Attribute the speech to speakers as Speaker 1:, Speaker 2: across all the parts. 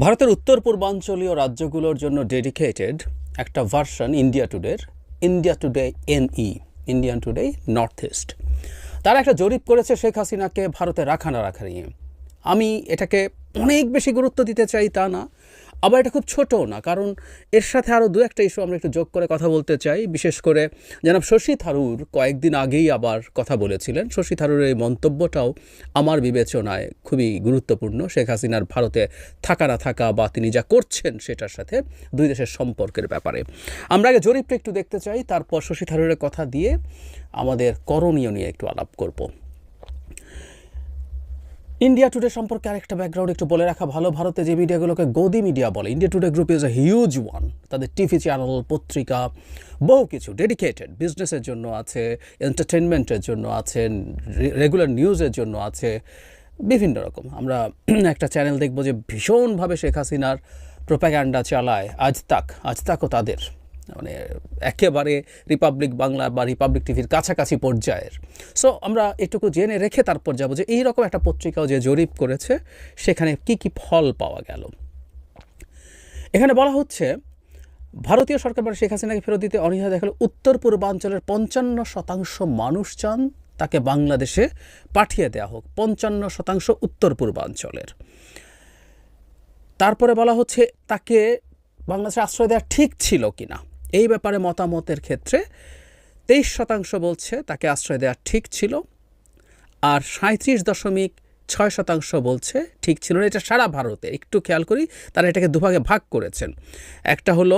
Speaker 1: ভারতের উত্তর পূর্বাঞ্চলীয় রাজ্যগুলোর জন্য ডেডিকেটেড একটা version India Today NE, Indian Today North East. তারা একটা জরিপ করেছে শেখ হাসিনাকে ভারতে রাখা না রাখা নিয়ে। আমি এটাকে অনেক বেশি গুরুত্ব দিতে চাই তা না, আবার এটা খুব ছোটও না, কারণ এর সাথে আরও দু একটা ইস্যু আমরা একটু যোগ করে কথা বলতে চাই। বিশেষ করে জনাব শশী থারুর কয়েকদিন আগেই আবার কথা বলেছিলেন। শশী থারুরের এই মন্তব্যটাও আমার বিবেচনায় খুবই গুরুত্বপূর্ণ, শেখ হাসিনার ভারতে থাকা না থাকা বা তিনি যা করছেন সেটার সাথে দুই দেশের সম্পর্কের ব্যাপারে। আমরা আগে জরিপটা একটু দেখতে চাই, তারপর শশী থারুরের কথা দিয়ে আমাদের করণীয় নিয়ে একটু আলাপ করব। ইন্ডিয়া টুডে সম্পর্কে আরেকটা ব্যাকগ্রাউন্ড একটু বলে রাখা ভালো। ভারতে যে মিডিয়াগুলোকে গদি মিডিয়া বলে, India today group is a huge one. তাদের টিভি চ্যানেল, পত্রিকা, বহু কিছু ডেডিকেটেড বিজনেসের জন্য আছে, এন্টারটেনমেন্টের জন্য আছে, রেগুলার নিউজের জন্য আছে, বিভিন্ন রকম। আমরা একটা চ্যানেল দেখব যে ভীষণভাবে শেখ হাসিনার প্রোপাগ্যান্ডা চালায়, আজ তাকও তাদের মানে একেবারে রিপাবলিক বাংলা বা রিপাবলিক টিভির কাছাকাছি পর্যায়ের। সো আমরা এটুকু জেনে রেখে তারপর যাবো যে এইরকম একটা পত্রিকাও যে জরিপ করেছে সেখানে কি কি ফল পাওয়া গেল। এখানে বলা হচ্ছে ভারতীয় সরকার শেখ হাসিনাকে ফেরত দিতে অনীহা দেখালো উত্তর পূর্বাঞ্চলের 55% মানুষ চান তাকে বাংলাদেশে পাঠিয়ে দেওয়া হোক। 55% উত্তর পূর্বাঞ্চলের। তারপরে বলা হচ্ছে তাকে বাংলাদেশে আশ্রয় দেওয়া ঠিক ছিল কিনা, এই ব্যাপারে মতামতের ক্ষেত্রে 23% বলছে তাকে আশ্রয় দেওয়া ঠিক ছিল, আর 37.6% বলছে ঠিক ছিল না। এটা সারা ভারতে। একটু খেয়াল করি, তারা এটাকে দুভাগে ভাগ করেছেন। একটা হলো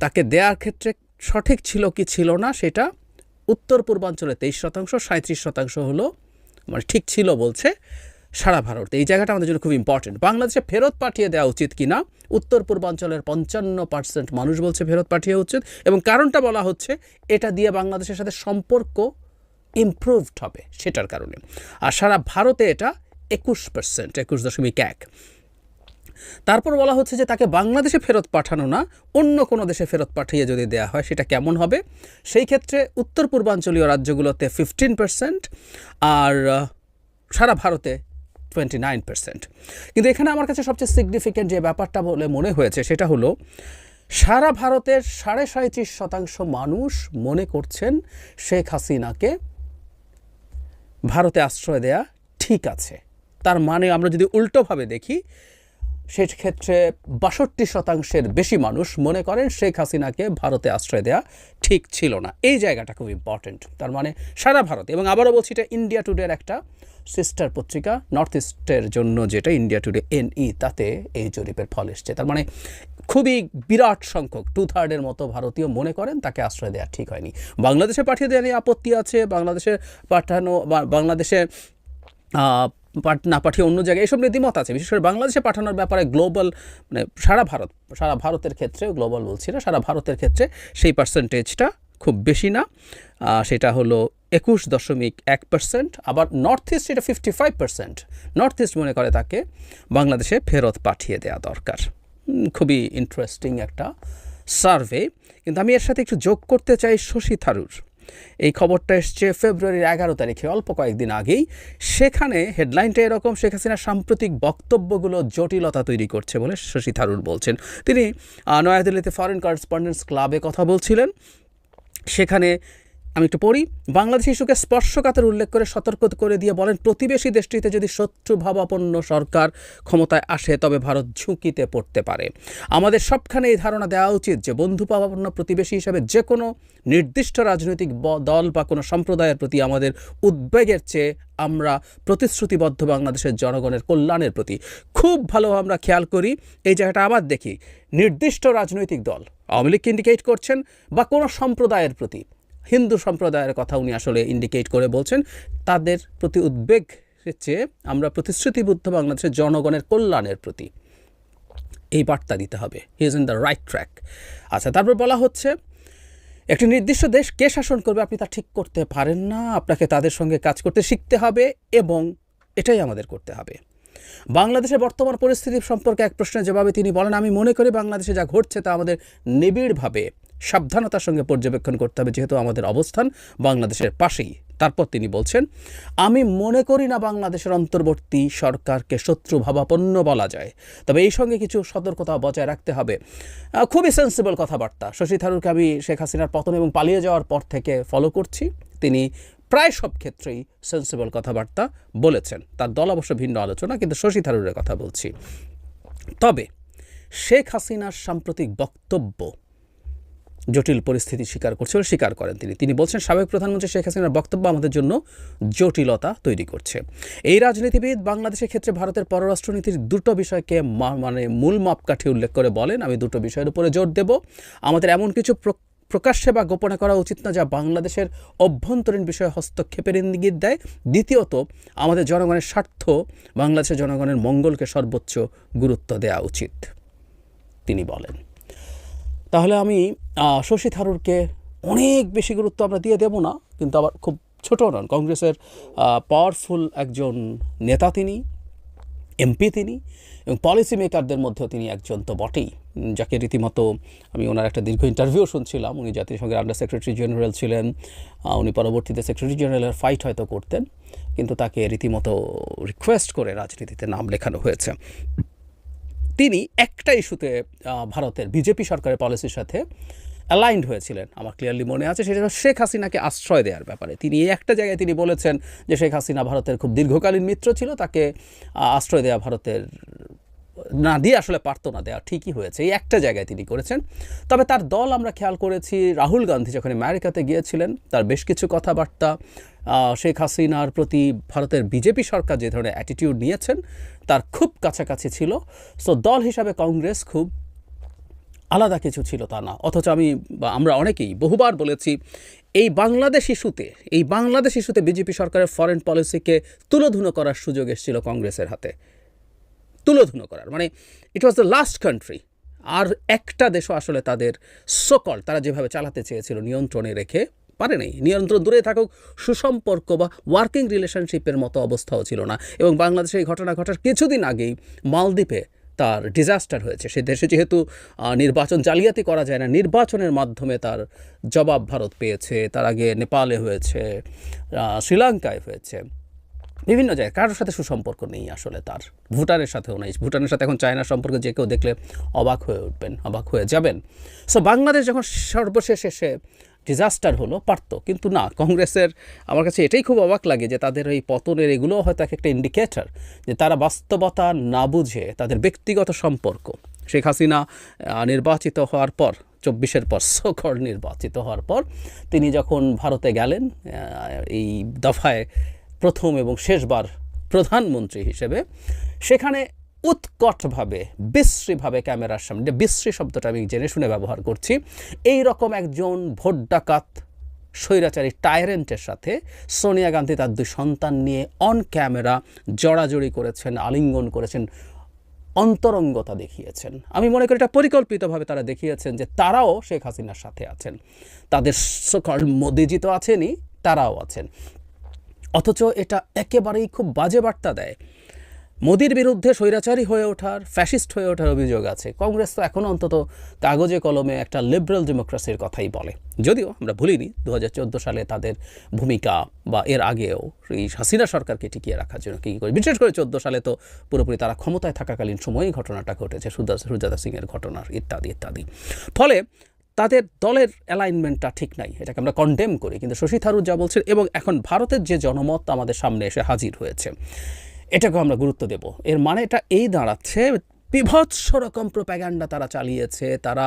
Speaker 1: তাকে দেওয়ার ক্ষেত্রে সঠিক ছিল কি ছিল না, সেটা উত্তর পূর্বাঞ্চলে 23%, 37% হলো মানে ঠিক ছিল বলছে সারা ভারতে। এই জায়গাটা আমাদের জন্য খুব ইম্পর্টেন্ট। বাংলাদেশে ফেরত পাঠিয়ে দেওয়া উচিত কিনা, উত্তর পূর্বাঞ্চলের 55% মানুষ বলছে ফেরত পাঠিয়ে উচিত, এবং কারণটা বলা হচ্ছে এটা দিয়ে বাংলাদেশের সাথে সম্পর্ক ইমপ্রুভড হবে সেটার কারণে। আর সারা ভারতে এটা 21%, 21.1। তারপর বলা হচ্ছে যে তাকে বাংলাদেশে ফেরত পাঠানো না, অন্য কোনো দেশে ফেরত পাঠিয়ে যদি দেওয়া হয় সেটা কেমন হবে। সেই ক্ষেত্রে উত্তর পূর্বাঞ্চলীয় রাজ্যগুলোতে 15% আর সারা ভারতে 29%। কিন্তু এখানে আমার কাছে সবচেয়ে সিগনিফিক্যান্ট যে ব্যাপারটা বলে মনে হয়েছে সেটা হলো সারা ভারতের 37.5% মানুষ মনে করছেন শেখ হাসিনাকে ভারতে আশ্রয় দেয়া ঠিক আছে। তার মানে আমরা যদি উল্টোভাবে দেখি, সেক্ষেত্রে 62% বেশি মানুষ মনে করেন শেখ হাসিনাকে ভারতে আশ্রয় দেওয়া ঠিক ছিল না। এই জায়গাটা খুব ইম্পর্টেন্ট। তার মানে সারা ভারত, এবং আবারও বলছি এটা ইন্ডিয়া টুডের একটা সিস্টার পত্রিকা নর্থ ইস্টের জন্য, যেটা ইন্ডিয়া টুডে এনই, তাতে এই জরিপের ফল এসছে। তার মানে খুবই বিরাট সংখ্যক, 2/3 মতো ভারতীয় মনে করেন তাকে আশ্রয় দেওয়া ঠিক হয়নি। বাংলাদেশে পাঠিয়ে দেওয়া নিয়ে আপত্তি আছে, বাংলাদেশে পাঠানো বা বাংলাদেশে না পাঠিয়ে অন্য জায়গায়, এসব নিয়ে দ্বিমত আছে। বিশেষ করে বাংলাদেশে পাঠানোর ব্যাপারে গ্লোবাল মানে সারা ভারতের ক্ষেত্রে, গ্লোবাল বলছি না, সারা ভারতের ক্ষেত্রে সেই পার্সেন্টেজটা খুব বেশি না, সেটা হলো 21.1%। আবার নর্থ ইস্ট এটা 55%। নর্থ ইস্ট মনে করে তাকে বাংলাদেশে ফেরত পাঠিয়ে দেওয়া দরকার। খুবই ইন্টারেস্টিং একটা সার্ভে। কিন্তু আমি এর সাথে একটু যোগ করতে চাই শশী থারুর। এই খবরটা এসছে ফেব্রুয়ারির 11 তারিখে, অল্প কয়েকদিন আগেই। সেখানে হেডলাইনটা এরকম, শেখ হাসিনার সাম্প্রতিক বক্তব্যগুলো জটিলতা তৈরি করছে বলে শশী থারুর বলছেন। তিনি নয়াদিল্লিতে ফরেন করেসপন্ডেন্টস ক্লাবে কথা বলছিলেন। সেখানে আমি একটু পড়ি। বাংলাদেশ ইস্যুকে স্পর্শকাতর উল্লেখ করে সতর্ক করে দিয়ে বলেন, প্রতিবেশী দেশটিতে যদি শত্রুভাবাপন্ন সরকার ক্ষমতায় আসে তবে ভারত ঝুঁকিতে পড়তে পারে। আমাদের সবখানে এই ধারণা দেওয়া উচিত যে বন্ধুভাবাপন্ন প্রতিবেশী হিসাবে যে কোনো নির্দিষ্ট রাজনৈতিক দল বা কোনো সম্প্রদায়ের প্রতি আমাদের উদ্বেগের চেয়ে আমরা প্রতিশ্রুতিবদ্ধ বাংলাদেশের জনগণের কল্যাণের প্রতি। খুব ভালো আমরা খেয়াল করি এই জায়গাটা, আবার দেখি নির্দিষ্ট রাজনৈতিক দল, আওয়ামী লীগকে ইন্ডিকেট করছেন, বা কোনো সম্প্রদায়ের প্রতি, হিন্দু সম্প্রদায়ের কথা উনি আসলে ইন্ডিকেট করে বলছেন, তাদের প্রতি উদ্বেগ চেয়ে আমরা প্রতিশ্রুতিবদ্ধ বাংলাদেশের জনগণের কল্যাণের প্রতি। এই বার্তা দিতে হবে। He is in the right track. আচ্ছা, তারপর বলা হচ্ছে একটি নির্দিষ্ট দেশ কে শাসন করবে আপনি তা ঠিক করতে পারেন না, আপনাকে তাদের সঙ্গে কাজ করতে শিখতে হবে, এবং এটাই আমাদের করতে হবে। বাংলাদেশের বর্তমান পরিস্থিতি সম্পর্কে এক প্রশ্নের জবাবে তিনি বলেন, আমি মনে করি বাংলাদেশে যা ঘটছে তা আমাদের নিবিড়ভাবে সাবধানতার সঙ্গে পর্যবেক্ষণ করতে হবে, যেহেতু আমাদের অবস্থান বাংলাদেশের পাশেই। তারপর তিনি বলছেন, আমি মনে করি না বাংলাদেশের অন্তর্বর্তী সরকারকে শত্রুভাবাপন্ন বলা যায়, তবে এই সঙ্গে কিছু সতর্কতা বজায় রাখতে হবে। খুবই সেন্সিবল কথাবার্তা। শশী থারুরকে আমি শেখ হাসিনার পতন এবং পালিয়ে যাওয়ার পর থেকে ফলো করছি। তিনি প্রায় সব ক্ষেত্রেই সেন্সিবল কথাবার্তা বলেছেন। তার দল অবশ্য ভিন্ন আলোচনা, কিন্তু শশী থারুরের কথা বলছি। তবে শেখ হাসিনার সাম্প্রতিক বক্তব্য জটিল পরিস্থিতি স্বীকার করেন তিনি বলছেন, সাবেক প্রধানমন্ত্রী শেখ হাসিনার বক্তব্য আমাদের জন্য জটিলতা তৈরি করছে। এই রাজনীতিবিদ বাংলাদেশের ক্ষেত্রে ভারতের পররাষ্ট্রনীতির দুটো বিষয়কে মূল মাপকাঠি উল্লেখ করে বলেন, আমি দুটো বিষয়ের উপরে জোর দেব। আমাদের এমন কিছু প্রকাশ্যে বা গোপনে করা উচিত না যা বাংলাদেশের অভ্যন্তরীণ বিষয়ে হস্তক্ষেপের ইঙ্গিত দেয়। দ্বিতীয়ত, আমাদের জনগণের স্বার্থ, বাংলাদেশের জনগণের মঙ্গলকে সর্বোচ্চ গুরুত্ব দেওয়া উচিত, তিনি বলেন। তাহলে আমি শশী থারুরকে অনেক বেশি গুরুত্ব আমরা দিয়ে দেব না, কিন্তু আবার খুব ছোট নন। কংগ্রেসের পাওয়ারফুল একজন নেতা তিনি, এমপি তিনি, এবং পলিসি মেকারদের মধ্যেও তিনি একজন তো বটেই, যাকে রীতিমতো আমি ওনার একটা দীর্ঘ ইন্টারভিউ শুনছিলাম। উনি জাতিসংঘের আন্ডার সেক্রেটারি জেনারেল ছিলেন। উনি পরবর্তীতে সেক্রেটারি জেনারেলের ফাইট হয়তো করতেন, কিন্তু তাকে রীতিমতো রিকোয়েস্ট করে রাজনীতিতে নাম লেখানো হয়েছে। তিনি একটা ইস্যুতে ভারতের বিজেপি সরকারের পলিসির সাথে অ্যালাইন্ড হয়েছিলেন, আমার ক্লিয়ারলি মনে আছে। সেটা শেখ হাসিনাকে আশ্রয় দেওয়ার ব্যাপারে তিনি এই একটা জায়গায় তিনি বলেছেন যে শেখ হাসিনা ভারতের খুব দীর্ঘকালীন মিত্র ছিল, তাকে আশ্রয় দেওয়া ভারতের না দিয়ে আসলে পারতো না দেওয়া, ঠিকই হয়েছে, এই একটা জায়গায় তিনি করেছেন। তবে তার দল আমরা খেয়াল করেছি, রাহুল গান্ধী যখন আমেরিকাতে গিয়েছিলেন, তার বেশ কিছু কথাবার্তা শেখ হাসিনার প্রতি ভারতের বিজেপি সরকার যে ধরনের অ্যাটিটিউড নিয়েছেন তার খুব কাছাকাছি ছিল। সো দল হিসাবে কংগ্রেস খুব আলাদা কিছু ছিল তা না। অথচ আমরা অনেকেই বহুবার বলেছি, এই বাংলাদেশ ইস্যুতে বিজেপি সরকারের ফরেন পলিসিকে তুলোধুনো করার সুযোগ এসেছিল কংগ্রেসের হাতে। তুলোধুনো করার মানে ইট ওয়াজ দ্য লাস্ট কান্ট্রি। আর একটা দেশও আসলে তাদের তারা যেভাবে চালাতে চেয়েছিল নিয়ন্ত্রণে রেখে পারে নাই। নিয়ন্ত্রণ দূরে থাকুক, সুসম্পর্ক বা ওয়ার্কিং রিলেশনশিপের মতো অবস্থাও ছিল না। এবং বাংলাদেশে এই ঘটনা ঘটার কিছুদিন আগেই মালদ্বীপে তার ডিজাস্টার হয়েছে। সে দেশে যেহেতু নির্বাচন জালিয়াতি করা যায় না, নির্বাচনের মাধ্যমে তার জবাব ভারত পেয়েছে। তার আগে নেপালে হয়েছে, শ্রীলঙ্কায় হয়েছে, বিভিন্ন জায়গায়। কারোর সাথে সুসম্পর্ক নেই আসলে তার, ভুটানের সাথেও নেই। ভুটানের সাথে এখন চায়নার সম্পর্কে যে কেউ দেখলে অবাক হয়ে যাবেন। সো বাংলাদেশ যখন সর্বশেষ এসে ডিজাস্টার হলো, পারতো, কিন্তু না। কংগ্রেসের আমার কাছে এটাই খুব অবাক লাগে যে তাদের এই পতনের এগুলোও হয়তো একটা ইন্ডিকেটর যে তারা বাস্তবতা না বুঝে তাদের ব্যক্তিগত সম্পর্ক। শেখ হাসিনা নির্বাচিত হওয়ার পর, 24-এর পর নির্বাচিত হওয়ার পর তিনি যখন ভারতে গেলেন এই দফায় প্রথম এবং শেষবার প্রধানমন্ত্রী হিসেবে, সেখানে উৎকটভাবে বিশ্রীভাবে ক্যামেরার সামনে, বিশ্রী শব্দটা আমি জেনে শুনে ব্যবহার করছি, এই রকম একজন ভোট ডাকাত স্বৈরাচারী টাইরেন্টের সাথে সোনিয়া গান্ধী তার 2 সন্তান নিয়ে অন ক্যামেরা জড়াজড়ি করেছেন, আলিঙ্গন করেছেন, অন্তরঙ্গতা দেখিয়েছেন। আমি মনে করি এটা পরিকল্পিতভাবে তারা দেখিয়েছেন যে তারাও শেখ হাসিনার সাথে আছেন, তাদের মোদিজি তো আছেনই, তারাও আছেন। অথচ এটা একেবারেই খুব বাজে বার্তা দেয়। মোদির বিরুদ্ধে স্বৈরাচারী হয়ে ওঠার, ফ্যাসিস্ট হয়ে ওঠার অভিযোগ আছে। কংগ্রেস তো এখন অন্তত কাগজে কলমে একটা লিবারেল ডেমোক্রেসির কথাই বলে। যদিও আমরা ভুলিনি 2014 সালে তাদের ভূমিকা, বা এর আগেও এই হাসিনা সরকারকে টিকিয়ে রাখার জন্য কী করে, বিশেষ করে 14 সালে তো পুরোপুরি তারা ক্ষমতায় থাকাকালীন সময়ই ঘটনাটা ঘটেছে, সুজাতা সিংয়ের ঘটনার ইত্যাদি ইত্যাদি। ফলে তাদের দলের অ্যালাইনমেন্টটা ঠিক নাই, এটাকে আমরা কন্ডেম করি। কিন্তু শশী থারুর যা বলছেন, এবং এখন ভারতের যে জনমত আমাদের সামনে এসে হাজির হয়েছে, এটাকেও আমরা গুরুত্ব দেব। এর মানে এটা এই দাঁড়াচ্ছে, বিভৎস রকম প্রোপাগ্যান্ডা তারা চালিয়েছে, তারা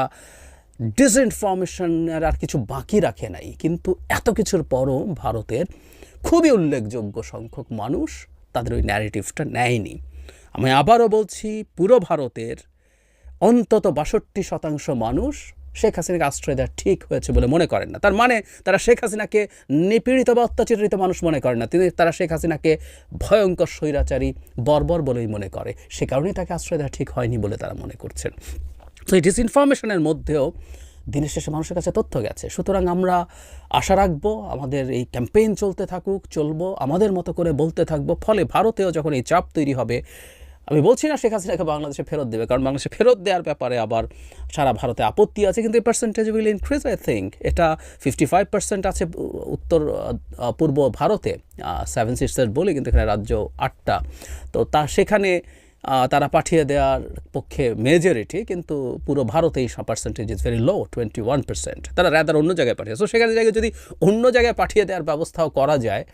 Speaker 1: ডিসইনফরমেশনের আর কিছু বাকি রাখে নাই। কিন্তু এত কিছুর পরও ভারতের খুবই উল্লেখযোগ্য সংখ্যক মানুষ তাদের ওই ন্যারেটিভটা নেয়নি। আমি আবারও বলছি, পুরো ভারতের অন্তত 62% মানুষ শেখ হাসিনাকে আশ্রয় দেওয়া ঠিক হয়েছে বলে মনে করেন না। তার মানে তারা শেখ হাসিনাকে নিপীড়িত বা অত্যাচারিত মানুষ মনে করেন না, তারা শেখ হাসিনাকে ভয়ঙ্কর স্বৈরাচারী বর্বর বলেই মনে করে। সে কারণেই তাকে আশ্রয় দেওয়া ঠিক হয়নি বলে তারা মনে করছেন। তো এই ডিসইনফরমেশনের মধ্যেও দিনের শেষে মানুষের কাছে তথ্য গেছে। সুতরাং আমরা আশা রাখবো, আমাদের এই ক্যাম্পেইন চলবো, আমাদের মতো করে বলতে থাকবো। ফলে ভারতেও যখন এই চাপ তৈরি হবে, আমি বলছি না শেখ হাসিনাকে বাংলাদেশে ফেরত দেবে, কারণ বাংলাদেশে ফেরত দেওয়ার ব্যাপারে আবার সারা ভারতে আপত্তি আছে, কিন্তু এই percentage will increase. I think এটা 55% আছে উত্তর পূর্ব ভারতে, 7 সিস্টার্স বলি, কিন্তু এখানে রাজ্য 8টা। তো সেখানে তারা পাঠিয়ে দেওয়ার পক্ষে মেজরিটি, কিন্তু পুরো ভারতে এই পার্সেন্টেজ ইজ ভেরি লো, 21%। তারা রাদার অন্য জায়গায় পাঠিয়ে, সো সেখানে জায়গায় যদি অন্য জায়গায় পাঠিয়ে দেওয়ার ব্যবস্থাও করা যায়,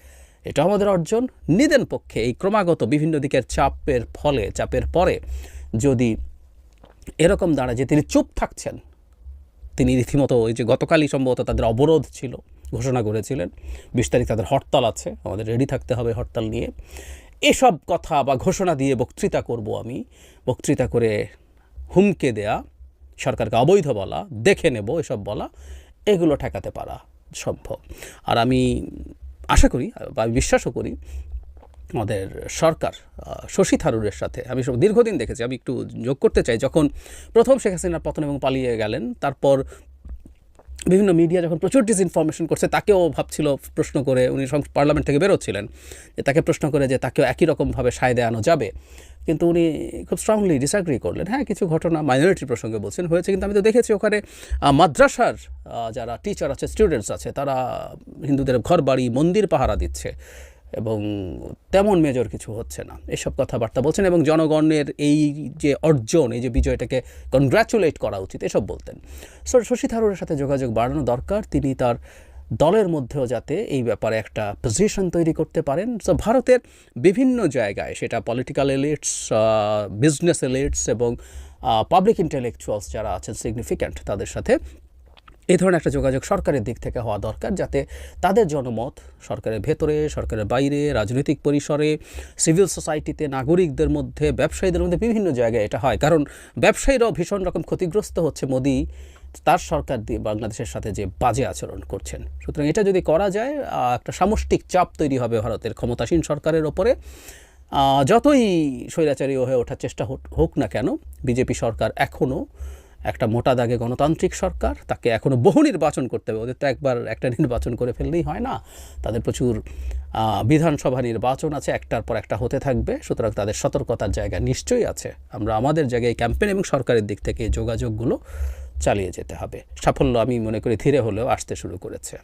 Speaker 1: এটা আমাদের অর্জন। নিদেন পক্ষে এই ক্রমাগত বিভিন্ন দিকের চাপের পরে যদি এরকম দাঁড়ায় যে তিনি চুপ থাকছেন, তিনি রীতিমতো ওই যে গতকালই সম্ভবত তাদের অবরোধ ছিল, ঘোষণা করেছিলেন 20 তারিখ তাদের হরতাল আছে, আমাদের রেডি থাকতে হবে হরতাল নিয়ে, এসব কথা বা ঘোষণা দিয়ে বক্তৃতা করব আমি, বক্তৃতা করে হুমকে দেয়া, সরকারকে অবৈধ বলা, দেখে নেব এসব বলা, এগুলো ঠেকাতে পারা সম্ভব। আর আমি আশা করি বা বিশ্বাসও করি আমাদের সরকার শশী থারুরের সাথে, আমি সব দীর্ঘদিন দেখেছি, আমি একটু যোগ করতে চাই, যখন প্রথম শেখ হাসিনার পতন এবং পালিয়ে গেলেন, তারপর বিভিন্ন মিডিয়া যখন প্রচুর ডিসইনফরমেশন করছে, তাকেও ভাবছিল প্রশ্ন করে, উনি পার্লামেন্ট থেকে বেরোচ্ছিলেন, যে তাকে প্রশ্ন করে যে তাকেও একই রকমভাবে সায় দেওয়ানো যাবে, কিন্তু উনি খুব স্ট্রংলি ডিসঅ্যাগ্রি করলেন। হ্যাঁ, কিছু ঘটনা মাইনরিটির প্রসঙ্গে বলছেন হয়েছে, কিন্তু আমি তো দেখেছি ওখানে মাদ্রাসার যারা টিচার আছে, স্টুডেন্টস আছে, তারা হিন্দুদের ঘর বাড়ি মন্দির পাহারা দিচ্ছে এবং তেমন মেজর কিছু হচ্ছে না, এসব কথাবার্তা বলছেন, এবং জনগণের এই যে অর্জন, এই যে বিজয়টাকে কনগ্র্যাচুলেট করা উচিত, এসব বলতেন। শশী থারুরের সাথে যোগাযোগ বাড়ানো দরকার, তিনি তার দলের মধ্যেও যাতে এই ব্যাপারে একটা পজিশন তৈরি করতে পারেন। সো ভারতের বিভিন্ন জায়গায়, সেটা পলিটিক্যাল এলিটস, বিজনেস এলিটস এবং পাবলিক ইন্টেলেকচুয়ালস যারা আছেন সিগনিফিক্যান্ট, তাদের সাথে এই ধরনের একটা যোগাযোগ সরকারের দিক থেকে হওয়া দরকার, যাতে তাদের জনমত সরকারের ভেতরে, সরকারের বাইরে, রাজনৈতিক পরিসরে, সিভিল সোসাইটিতে, নাগরিকদের মধ্যে, ব্যবসায়ীদের মধ্যে, বিভিন্ন জায়গায় এটা হয়। কারণ ব্যবসায়ীরাও ভীষণ রকম ক্ষতিগ্রস্ত হচ্ছে মোদি তার সরকার দিয়ে বাংলাদেশের সাথে যে বাজে আচরণ করছেন। সুতরাং এটা যদি করা যায়, একটা সামষ্টিক চাপ তৈরি হবে ভারতের ক্ষমতাসীন সরকারের ওপরে। যতই স্বৈরাচারী হয়ে ওঠার চেষ্টা হোক না কেন, বিজেপি সরকার এখনও একটা মোটা দাগে গণতান্ত্রিক সরকার, তাকে এখনও বহু নির্বাচন করতে হবে, ওদের তো একবার একটা নির্বাচন করে ফেললেই হয় না, তাদের প্রচুর বিধানসভা নির্বাচন আছে, একটার পর একটা হতে থাকবে। সুতরাং তাদের সতর্কতার জায়গা নিশ্চয়ই আছে। আমরা আমাদের জায়গায় ক্যাম্পেইন এবং সরকারের দিক থেকে যোগাযোগগুলো চালিয়ে যেতে হবে। সাফল্য আমি মনে করি ধীরে হলেও আসতে শুরু করেছে।